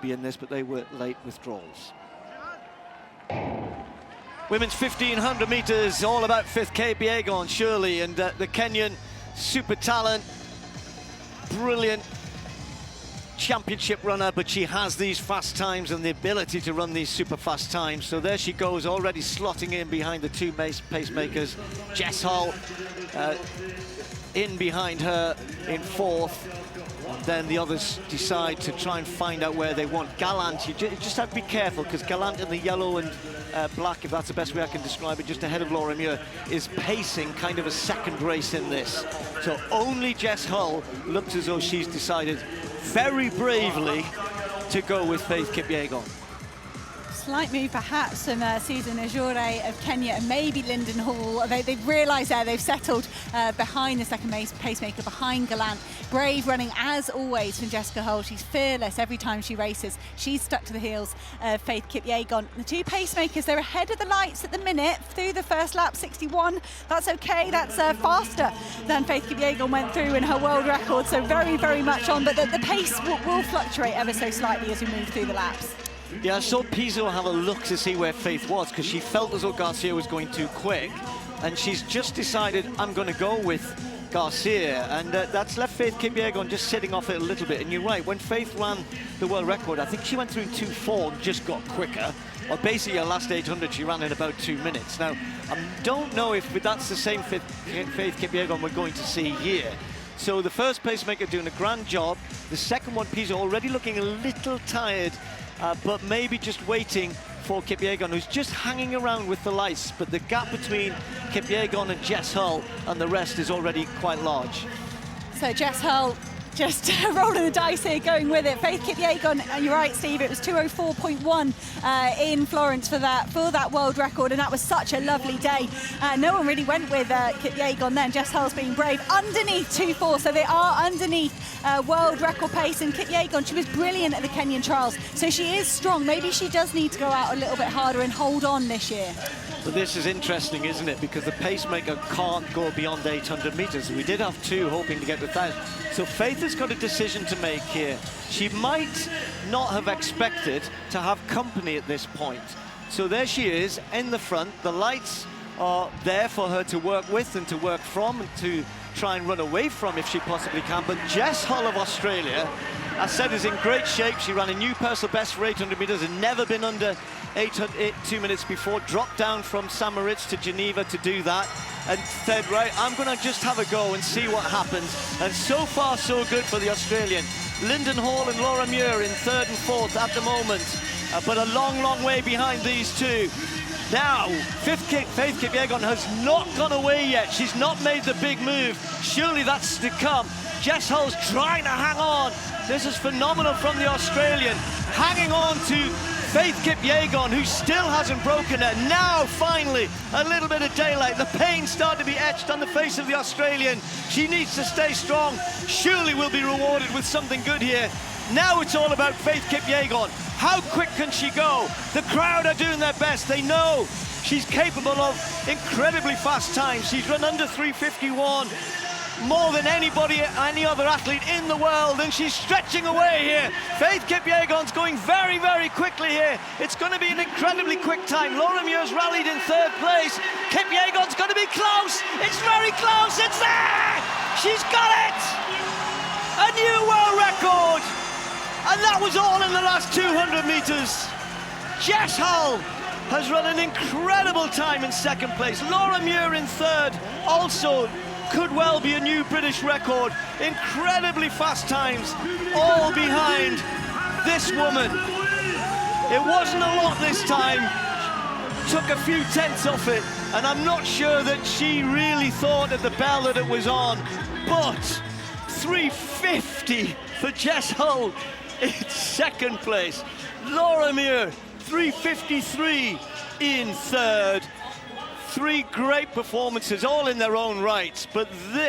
be in this, but they were late withdrawals. Women's 1500 metres, all about Faith Kipyegon, surely, and the Kenyan super talent, brilliant championship runner, but she has these fast times and the ability to run these super fast times. So there she goes, already slotting in behind the two pacemakers. Jess Hull in behind her in fourth. And then the others decide to try and find out where they want. Gallant, you just have to be careful, because Gallant in the yellow and black, if that's the best way I can describe it, just ahead of Laura Muir, is pacing kind of a second race in this. So only Jess Hull looks as though she's decided very bravely to go with Faith Kipyegon. Slight move perhaps from Susan Ajore of Kenya and maybe Lyndon Hall. They've realised there they've settled behind the second pacemaker, behind Gallant. Brave running as always from Jessica Hull. She's fearless every time she races. She's stuck to the heels of Faith Kipyegon. The two pacemakers, they're ahead of the lights at the minute through the first lap, 61. That's okay, that's faster than Faith Kipyegon went through in her world record, so very, very much on, but the pace will fluctuate ever so slightly as we move through the laps. Yeah, I saw Pizzo have a look to see where Faith was, because she felt as though Garcia was going too quick, and she's just decided, I'm going to go with Garcia, and that's left Faith Kipyegon just sitting off it a little bit. And you're right, when Faith ran the world record, I think she went through 2:4 and just got quicker. Or basically her last 800 she ran in about 2 minutes. Now, I don't know if that's the same Faith Kipyegon we're going to see here. So the first pacemaker doing a grand job. The second one, Pizzo, already looking a little tired, but maybe just waiting for Kipyegon, who's just hanging around with the lights. But the gap between Kipyegon and Jess Hull and the rest is already quite large. So Jess Hull just rolling the dice here, going with it. Faith Kipyegon, and you're right, Steve, it was 2:04.1 in Florence for that world record, and that was such a lovely day. No one really went with Kipyegon then. Jess Hull's being brave underneath 2:4, so they are underneath world record pace. And Kipyegon, she was brilliant at the Kenyan trials, so she is strong. Maybe she does need to go out a little bit harder and hold on this year. But this is interesting, isn't it? Because the pacemaker can't go beyond 800 meters. We did have two hoping to get to 1,000. So Faith has got a decision to make here. She might not have expected to have company at this point. So there she is in the front. The lights are there for her to work with and to work from and to try and run away from if she possibly can. But Jess Hull of Australia, I said, is in great shape. She ran a new personal best for 800 meters and never been under 2 minutes before. Dropped down from St. Moritz to Geneva to do that, and said, right, I'm going to just have a go and see what happens. And so far, so good for the Australian. Lyndon Hall and Laura Muir in third and fourth at the moment, but a long, long way behind these two. Now, Faith Kipyegon has not gone away yet. She's not made the big move. Surely that's to come. Jess Hull's trying to hang on. This is phenomenal from the Australian. Hanging on to Faith Kipyegon, who still hasn't broken it. Now, finally, a little bit of daylight. The pain started to be etched on the face of the Australian. She needs to stay strong. Surely we'll be rewarded with something good here. Now it's all about Faith Kipyegon. How quick can she go? The crowd are doing their best. They know she's capable of incredibly fast times. She's run under 3:51. More than anybody, any other athlete in the world, and she's stretching away here. Faith Kipyegon's going very, very quickly here. It's going to be an incredibly quick time. Laura Muir's rallied in third place. Kipyegon's going to be close. It's very close. It's there. She's got it. A new world record. And that was all in the last 200 meters. Jess Hull has run an incredible time in second place. Laura Muir in third, also could well be a new British record. Incredibly fast times, all behind this woman. It wasn't a lot this time. Took a few tenths off it, and I'm not sure that she really thought at the bell that it was on. But 3:50 for Jess Hull in second place. Laura Muir, 3:53 in third. Three great performances, all in their own rights, but this